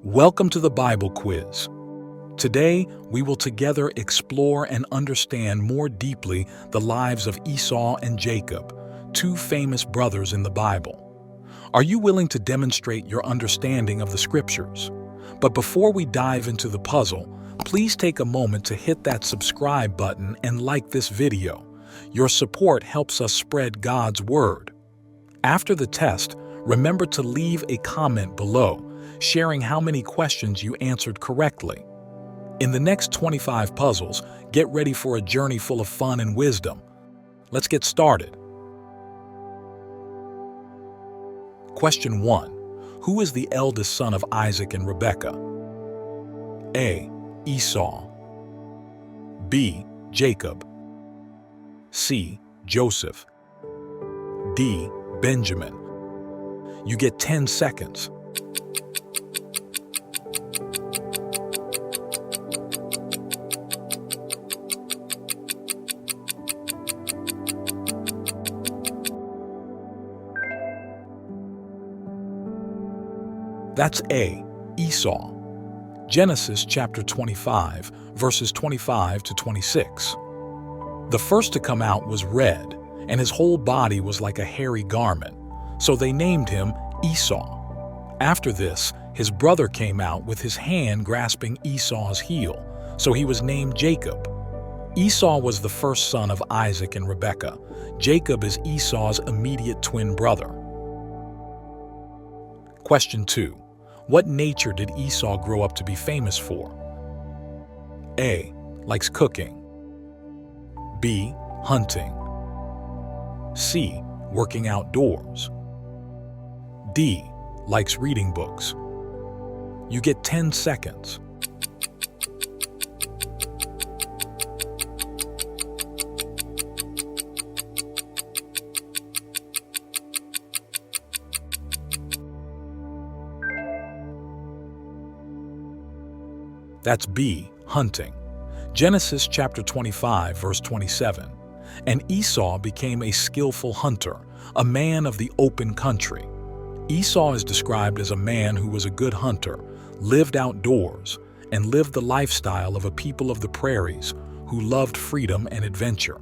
Welcome to the Bible Quiz. Today, we will together explore and understand more deeply the lives of Esau and Jacob, two famous brothers in the Bible. Are you willing to demonstrate your understanding of the Scriptures? But before we dive into the puzzle, please take a moment to hit that subscribe button and like this video. Your support helps us spread God's Word. After the test, remember to leave a comment below, sharing how many questions you answered correctly. In the next 25 puzzles, get ready for a journey full of fun and wisdom. Let's get started. Question 1. Who is the eldest son of Isaac and Rebekah? A. Esau. B. Jacob. C. Joseph. D. Benjamin. You get 10 seconds. That's A. Esau. Genesis chapter 25, verses 25 to 26. The first to come out was red, and his whole body was like a hairy garment, so they named him Esau. After this, his brother came out with his hand grasping Esau's heel, so he was named Jacob. Esau was the first son of Isaac and Rebekah. Jacob is Esau's immediate twin brother. Question 2. What nature did Esau grow up to be famous for? A. Likes cooking. B. Hunting. C. Working outdoors. D. Likes reading books. You get 10 seconds. That's B. Hunting. Genesis chapter 25, verse 27. And Esau became a skillful hunter, a man of the open country. Esau is described as a man who was a good hunter, lived outdoors, and lived the lifestyle of a people of the prairies who loved freedom and adventure.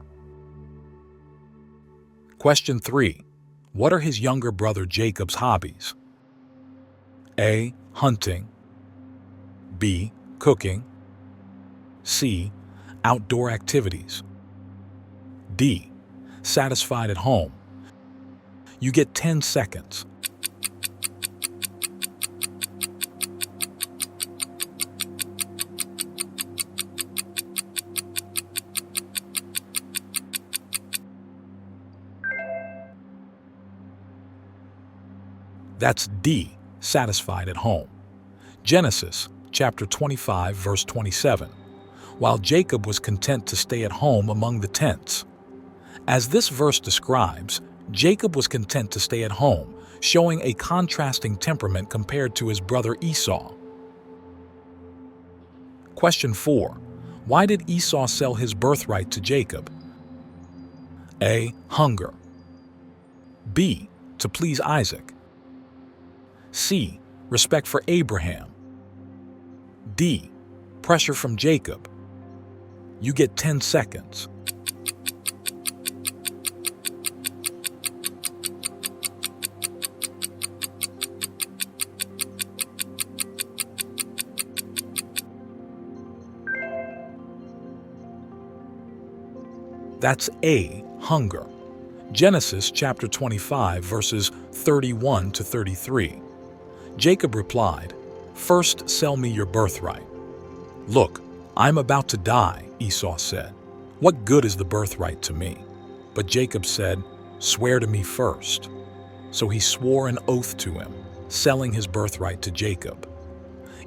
Question 3. What are his younger brother Jacob's hobbies? A. Hunting. B. Cooking. C. Outdoor activities. D. Satisfied at home. You get 10 seconds. That's D. Satisfied at home. Genesis chapter 25, verse 27, while Jacob was content to stay at home among the tents. As this verse describes, Jacob was content to stay at home, showing a contrasting temperament compared to his brother Esau. Question 4. Why did Esau sell his birthright to Jacob? A. Hunger. B. To please Isaac. C. Respect for Abraham. D. Pressure from Jacob. You get 10 seconds. That's A. Hunger. Genesis chapter 25, verses 31 to 33. Jacob replied, "First sell me your birthright." "Look, I'm about to die," Esau said. "What good is the birthright to me?" But Jacob said, "Swear to me first." So he swore an oath to him, selling his birthright to Jacob.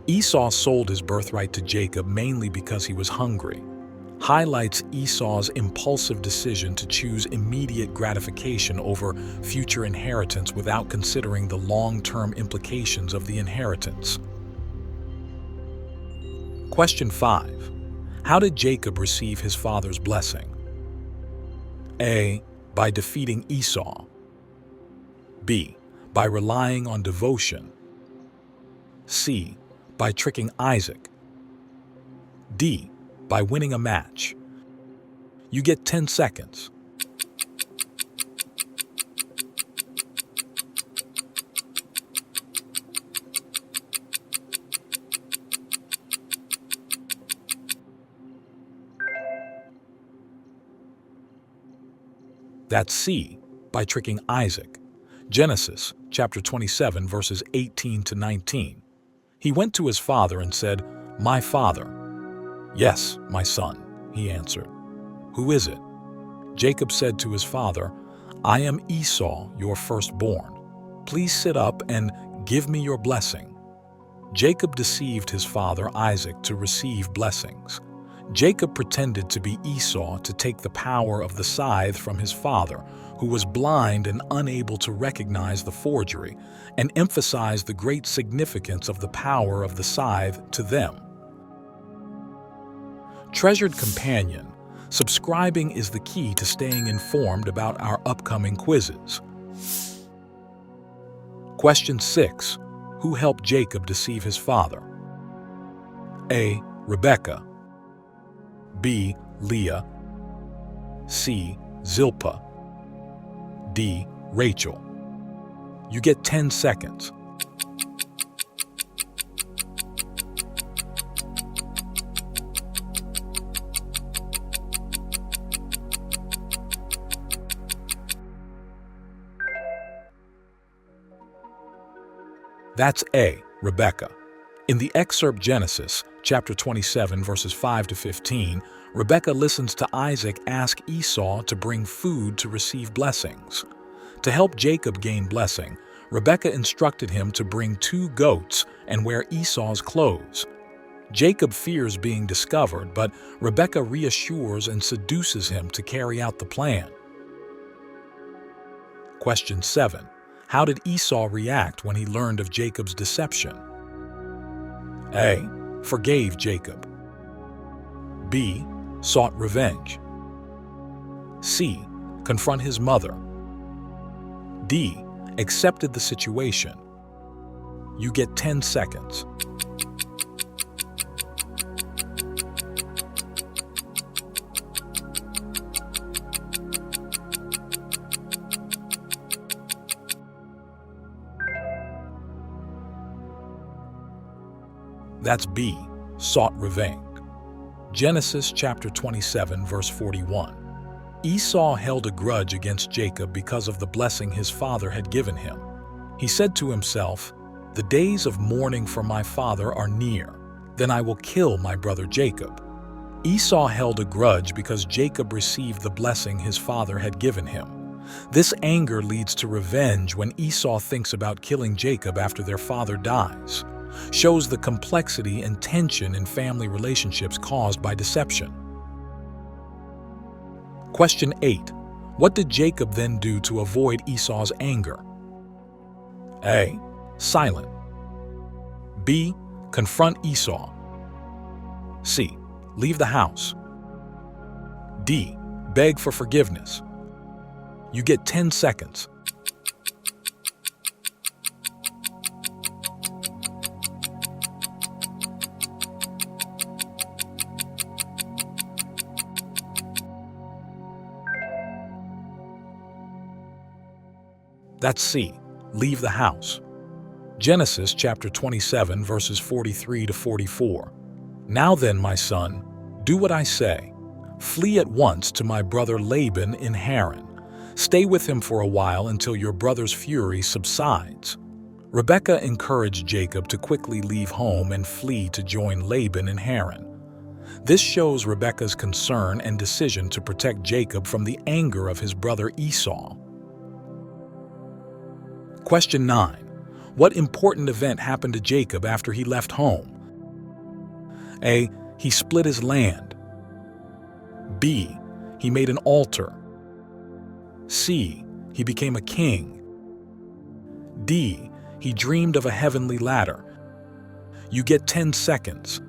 Esau sold his birthright to Jacob mainly because he was hungry. Highlights Esau's impulsive decision to choose immediate gratification over future inheritance without considering the long-term implications of the inheritance. Question 5. How did Jacob receive his father's blessing? A. By defeating Esau. B. By relying on devotion. C. by tricking Isaac. D. By winning a match. You get 10 seconds. That's C. By tricking Isaac. Genesis chapter 27 verses 18 to 19. He went to his father and said, "My father." "Yes, my son," he answered. "Who is it?" Jacob said to his father, "I am Esau, your firstborn. Please sit up and give me your blessing." Jacob deceived his father Isaac to receive blessings. Jacob pretended to be Esau to take the power of the scythe from his father, who was blind and unable to recognize the forgery, and emphasized the great significance of the power of the scythe to them. Treasured companion, subscribing is the key to staying informed about our upcoming quizzes. Question 6. Who helped Jacob deceive his father? A. Rebekah. B. Leah. C. Zilpah. D. Rachel. You get 10 seconds. That's A. Rebekah. In the excerpt Genesis, chapter 27, verses 5 to 15, Rebekah listens to Isaac ask Esau to bring food to receive blessings. To help Jacob gain blessing, Rebekah instructed him to bring 2 goats and wear Esau's clothes. Jacob fears being discovered, but Rebekah reassures and seduces him to carry out the plan. Question 7. How did Esau react when he learned of Jacob's deception? A. Forgave Jacob. B. Sought revenge. C. Confront his mother. D. Accepted the situation. You get 10 seconds. That's B. Sought revenge. Genesis chapter 27, verse 41. Esau held a grudge against Jacob because of the blessing his father had given him. He said to himself, "The days of mourning for my father are near. Then I will kill my brother Jacob." Esau held a grudge because Jacob received the blessing his father had given him. This anger leads to revenge when Esau thinks about killing Jacob after their father dies. Shows the complexity and tension in family relationships caused by deception. Question 8. What did Jacob then do to avoid Esau's anger? A. Silent. B. Confront Esau. C. Leave the house. D. Beg for forgiveness. You get 10 seconds. That's C. Leave the house. Genesis chapter 27, verses 43 to 44. Now then, my son, do what I say. Flee at once to my brother Laban in Haran. Stay with him for a while until your brother's fury subsides. Rebekah encouraged Jacob to quickly leave home and flee to join Laban in Haran. This shows Rebekah's concern and decision to protect Jacob from the anger of his brother Esau. Question 9. What important event happened to Jacob after he left home? A. He split his land. B. He made an altar. C. He became a king. D. He dreamed of a heavenly ladder. You get 10 seconds.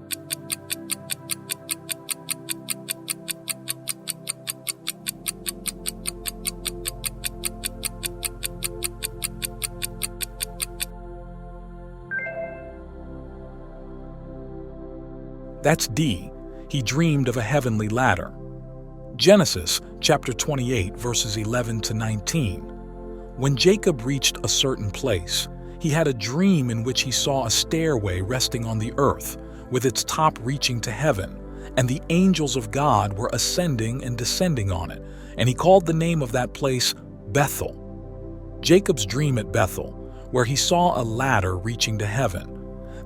That's D. He dreamed of a heavenly ladder. Genesis chapter 28 verses 11 to 19. When Jacob reached a certain place, he had a dream in which he saw a stairway resting on the earth, with its top reaching to heaven, and the angels of God were ascending and descending on it, and he called the name of that place Bethel. Jacob's dream at Bethel, where he saw a ladder reaching to heaven.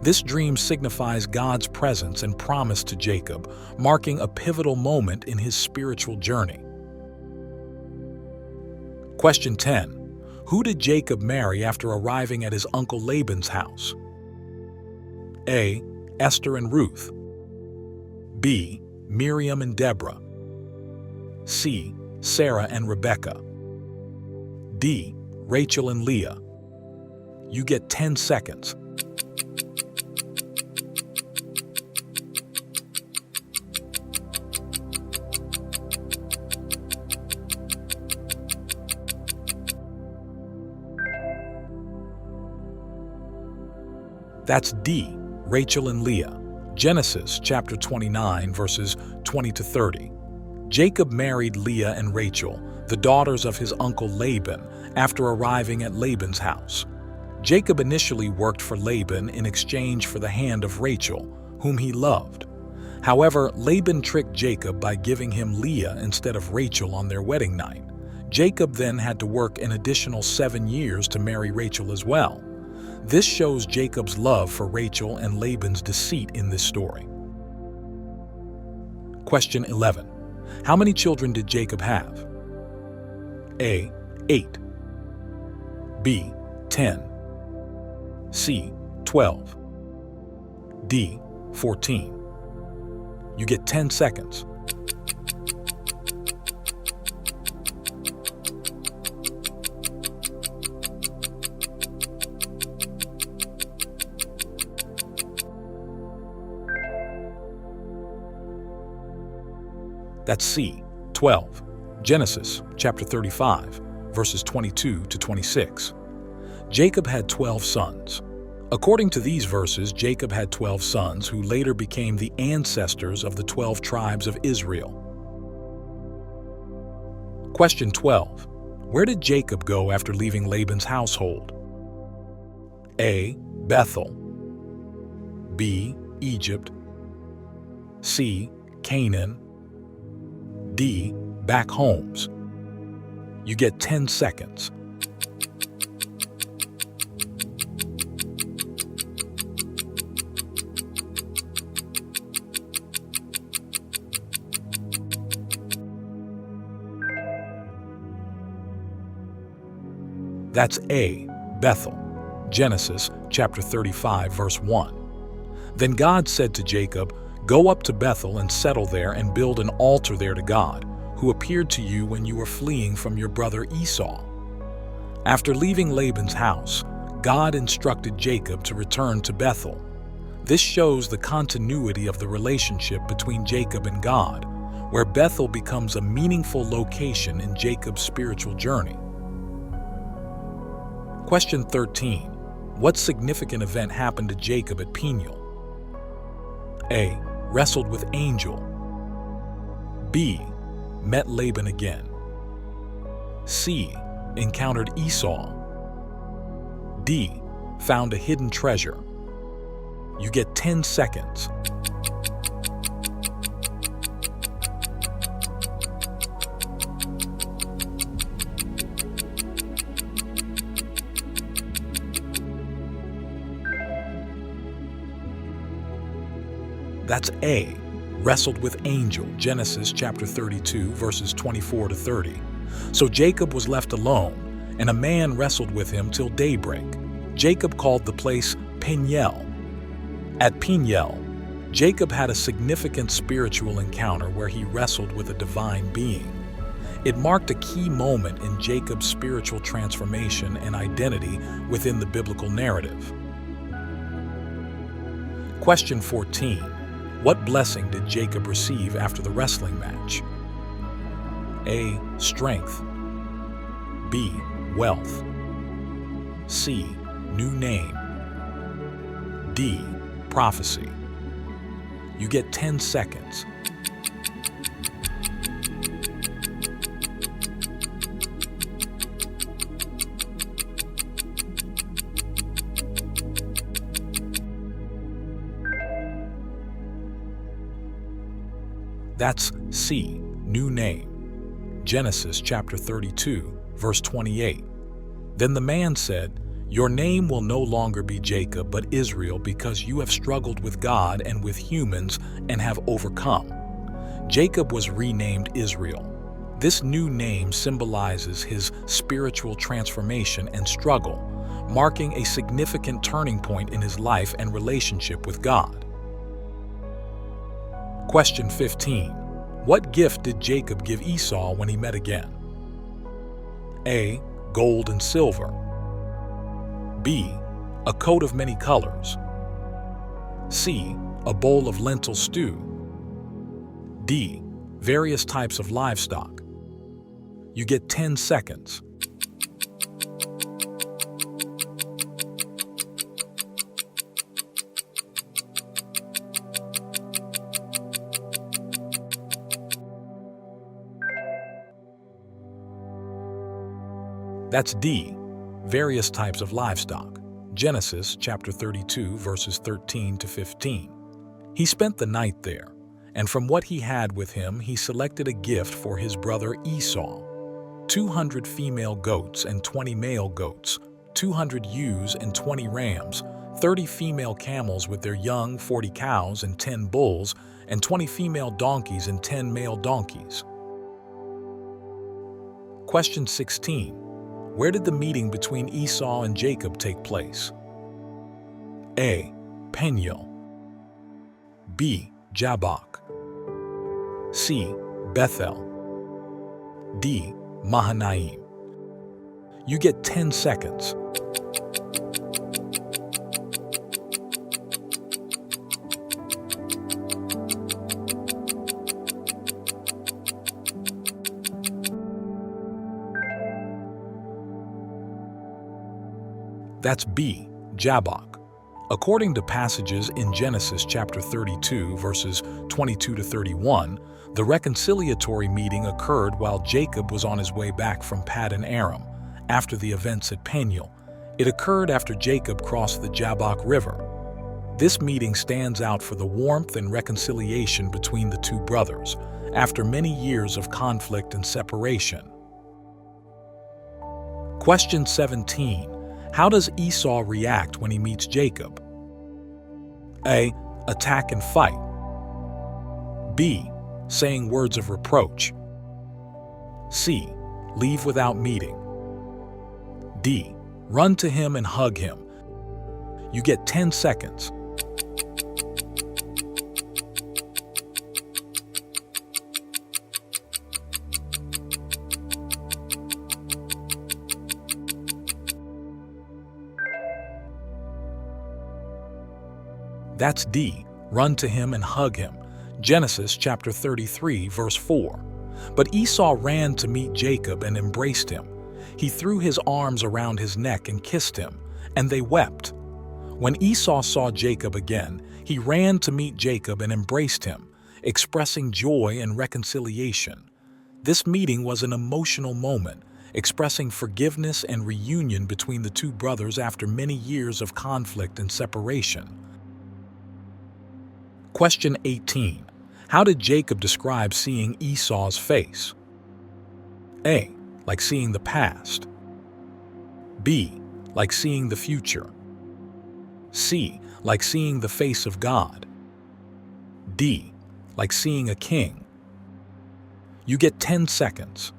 This dream signifies God's presence and promise to Jacob, marking a pivotal moment in his spiritual journey. Question 10. Who did Jacob marry after arriving at his uncle Laban's house? A. Esther and Ruth. B. Miriam and Deborah. C. Sarah and Rebekah. D. Rachel and Leah. You get 10 seconds. That's D. Rachel and Leah. Genesis chapter 29 verses 20 to 30. Jacob married Leah and Rachel, the daughters of his uncle Laban, after arriving at Laban's house. Jacob initially worked for Laban in exchange for the hand of Rachel, whom he loved. However, Laban tricked Jacob by giving him Leah instead of Rachel on their wedding night. Jacob then had to work an additional 7 years to marry Rachel as well. This shows Jacob's love for Rachel and Laban's deceit in this story. Question 11. How many children did Jacob have? A. 8. B. 10. C. 12. D. 14. You get 10 seconds. That's C. 12. Genesis chapter 35, verses 22 to 26. Jacob had 12 sons. According to these verses, Jacob had 12 sons who later became the ancestors of the 12 tribes of Israel. Question 12. Where did Jacob go after leaving Laban's household? A. Bethel. B. Egypt. C. Canaan. D. Back homes. You get 10 seconds. That's A. Bethel. Genesis chapter 35, verse 1. Then God said to Jacob, "Go up to Bethel and settle there and build an altar there to God, who appeared to you when you were fleeing from your brother Esau." After leaving Laban's house, God instructed Jacob to return to Bethel. This shows the continuity of the relationship between Jacob and God, where Bethel becomes a meaningful location in Jacob's spiritual journey. Question 13. What significant event happened to Jacob at Peniel? A. Wrestled with angel. B. Met Laban again. C. Encountered Esau. D. Found a hidden treasure. You get 10 seconds. That's A. Wrestled with angel, Genesis chapter 32, verses 24 to 30. So Jacob was left alone, and a man wrestled with him till daybreak. Jacob called the place Peniel. At Peniel, Jacob had a significant spiritual encounter where he wrestled with a divine being. It marked a key moment in Jacob's spiritual transformation and identity within the biblical narrative. Question 14. What blessing did Jacob receive after the wrestling match? A. Strength. B. Wealth. C. New name. D. Prophecy. You get 10 seconds. That's C, new name. Genesis chapter 32, verse 28. Then the man said, "Your name will no longer be Jacob, but Israel, because you have struggled with God and with humans and have overcome." Jacob was renamed Israel. This new name symbolizes his spiritual transformation and struggle, marking a significant turning point in his life and relationship with God. Question 15. What gift did Jacob give Esau when he met again? A. Gold and silver. B. A coat of many colors. C. A bowl of lentil stew. D. Various types of livestock. You get 10 seconds. That's D, various types of livestock. Genesis chapter 32, verses 13 to 15. He spent the night there, and from what he had with him, he selected a gift for his brother Esau: 200 female goats and 20 male goats, 200 ewes and 20 rams, 30 female camels with their young, 40 cows and 10 bulls, and 20 female donkeys and 10 male donkeys. Question 16. Where did the meeting between Esau and Jacob take place? A. Peniel. B. Jabbok. C. Bethel. D. Mahanaim. You get 10 seconds. That's B, Jabbok. According to passages in Genesis chapter 32, verses 22 to 31, the reconciliatory meeting occurred while Jacob was on his way back from Paddan Aram, after the events at Peniel. It occurred after Jacob crossed the Jabbok River. This meeting stands out for the warmth and reconciliation between the two brothers, after many years of conflict and separation. Question 17. How does Esau react when he meets Jacob? A. Attack and fight. B. Saying words of reproach. C. Leave without meeting. D. Run to him and hug him. You get 10 seconds. That's D, run to him and hug him. Genesis chapter 33, verse 4. But Esau ran to meet Jacob and embraced him. He threw his arms around his neck and kissed him, and they wept. When Esau saw Jacob again, he ran to meet Jacob and embraced him, expressing joy and reconciliation. This meeting was an emotional moment, expressing forgiveness and reunion between the two brothers after many years of conflict and separation. Question 18. How did Jacob describe seeing Esau's face? A. Like seeing the past. B. Like seeing the future. C. Like seeing the face of God. D. Like seeing a king. You get 10 seconds.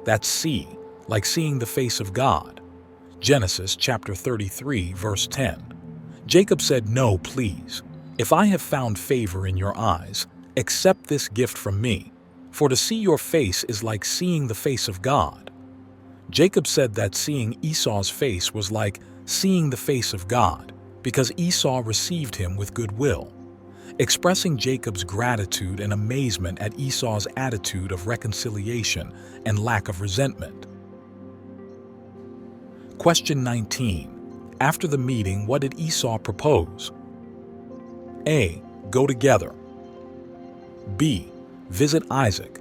That's C, like seeing the face of God. Genesis chapter 33, verse 10. Jacob said, "No, please. If I have found favor in your eyes, accept this gift from me. For to see your face is like seeing the face of God." Jacob said that seeing Esau's face was like seeing the face of God, because Esau received him with goodwill. expressing Jacob's gratitude and amazement at Esau's attitude of reconciliation and lack of resentment. Question 19. After the meeting, what did Esau propose? A. Go together. B. Visit Isaac.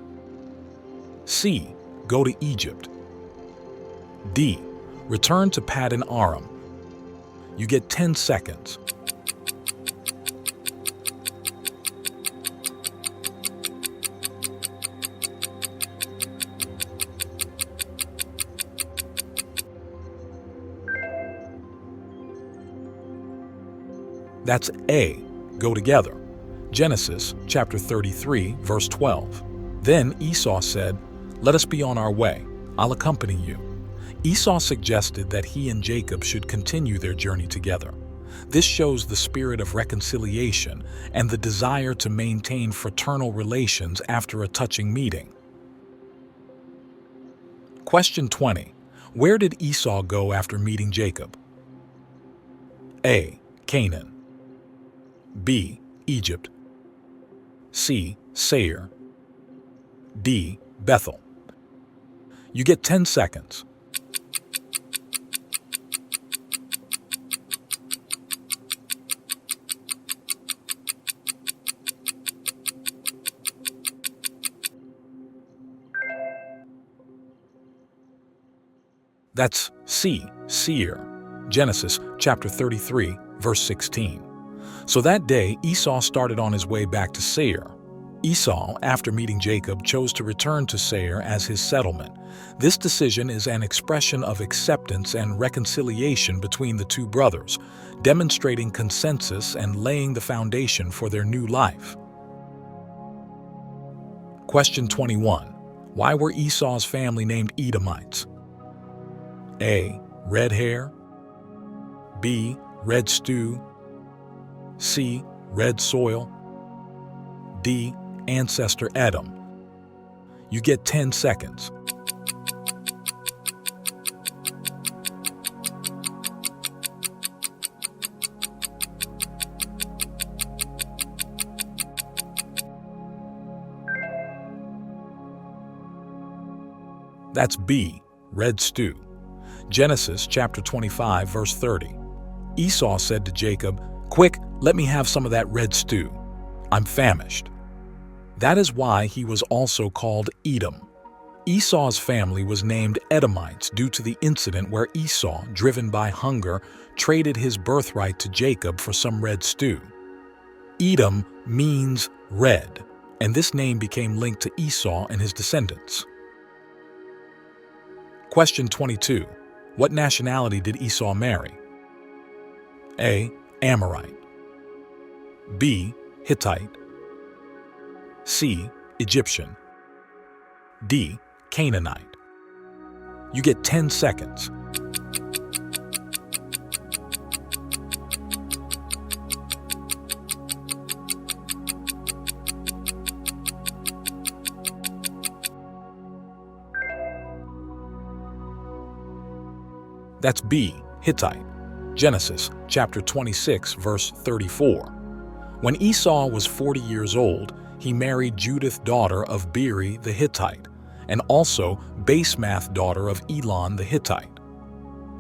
C. Go to Egypt. D. Return to Paddan Aram. You get 10 seconds. That's A. Go together. Genesis chapter 33, verse 12. Then Esau said, "Let us be on our way. I'll accompany you." Esau suggested that he and Jacob should continue their journey together. This shows the spirit of reconciliation and the desire to maintain fraternal relations after a touching meeting. Question 20. Where did Esau go after meeting Jacob? A. Canaan. B. Egypt. C. Seir. D. Bethel. You get 10 seconds. That's C. Seir. Genesis chapter 33, verse 16. So that day Esau started on his way back to Seir. Esau, after meeting Jacob, chose to return to Seir as his settlement. This decision is an expression of acceptance and reconciliation between the two brothers, demonstrating consensus and laying the foundation for their new life. Question 21. Why were Esau's family named Edomites? A. Red hair. B. Red stew. C. Red soil. D. Ancestor Edom. You get 10 seconds. That's B. Red stew. Genesis chapter 25, verse 30. Esau said to Jacob, "Quick, let me have some of that red stew. I'm famished." That is why he was also called Edom. Esau's family was named Edomites due to the incident where Esau, driven by hunger, traded his birthright to Jacob for some red stew. Edom means red, and this name became linked to Esau and his descendants. Question 22. What nationality did Esau marry? A. Amorite. B. Hittite. C. Egyptian. D. Canaanite. You get 10 seconds. That's B. Hittite. Genesis chapter 26, verse 34. When Esau was 40 years old, he married Judith, daughter of Beeri the Hittite, and also Basemath, daughter of Elon the Hittite.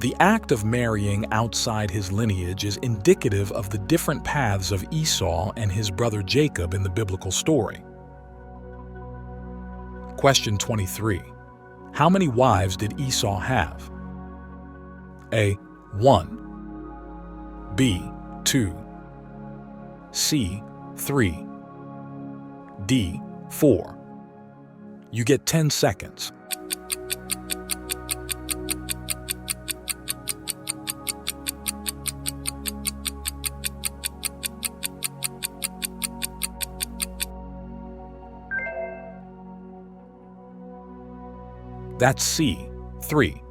The act of marrying outside his lineage is indicative of the different paths of Esau and his brother Jacob in the biblical story. Question 23. How many wives did Esau have? A. 1. B. 2. C. 3. D. 4. You get 10 seconds. That's C. 3.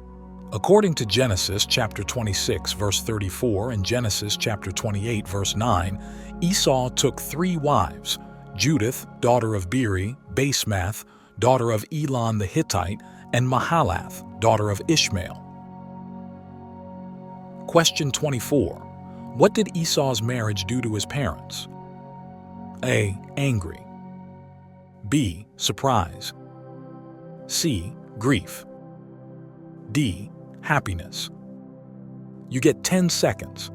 According to Genesis chapter 26, verse 34 and Genesis chapter 28, verse 9, Esau took 3 wives, Judith, daughter of Beeri, Basemath, daughter of Elon the Hittite, and Mahalath, daughter of Ishmael. Question 24. What did Esau's marriage do to his parents? A. Angry. B. Surprise. C. Grief. D. Happiness. You get 10 seconds.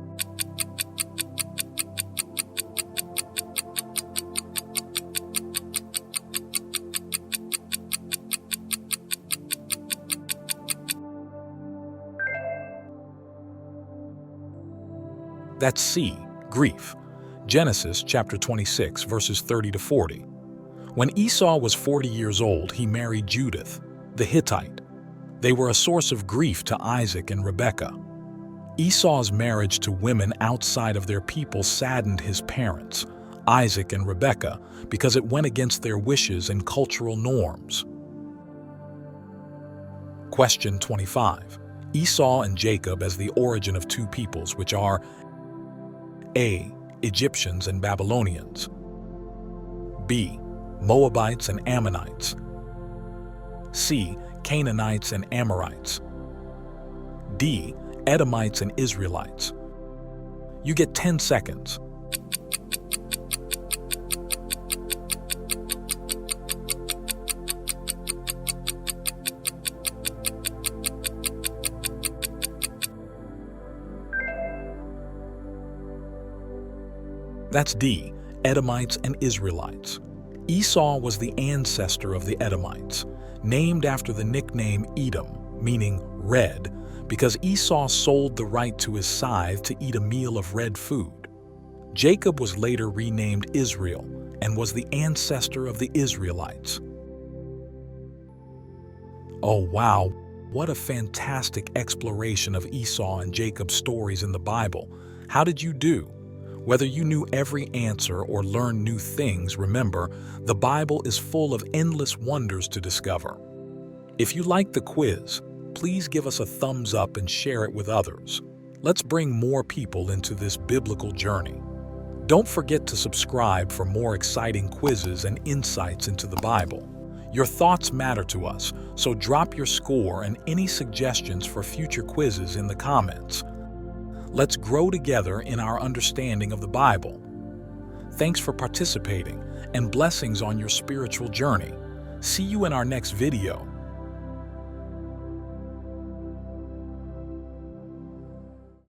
That's C. Grief. Genesis chapter 26, verses 30 to 40. When Esau was 40 years old, he married Judith, the Hittite. They were a source of grief to Isaac and Rebekah. Esau's marriage to women outside of their people saddened his parents, Isaac and Rebekah, because it went against their wishes and cultural norms. Question 25. Esau and Jacob as the origin of two peoples, which are A. Egyptians and Babylonians. B. Moabites and Ammonites. C. Canaanites and Amorites. D. Edomites and Israelites. You get 10 seconds. That's D. Edomites and Israelites. Esau was the ancestor of the Edomites, named after the nickname Edom, meaning red, because Esau sold the right to his scythe to eat a meal of red food. Jacob was later renamed Israel and was the ancestor of the Israelites. Oh wow, what a fantastic exploration of Esau and Jacob's stories in the Bible. How did you do? Whether you knew every answer or learned new things, remember, the Bible is full of endless wonders to discover. If you liked the quiz, please give us a thumbs up and share it with others. Let's bring more people into this biblical journey. Don't forget to subscribe for more exciting quizzes and insights into the Bible. Your thoughts matter to us, so drop your score and any suggestions for future quizzes in the comments. Let's grow together in our understanding of the Bible. Thanks for participating, and blessings on your spiritual journey. See you in our next video.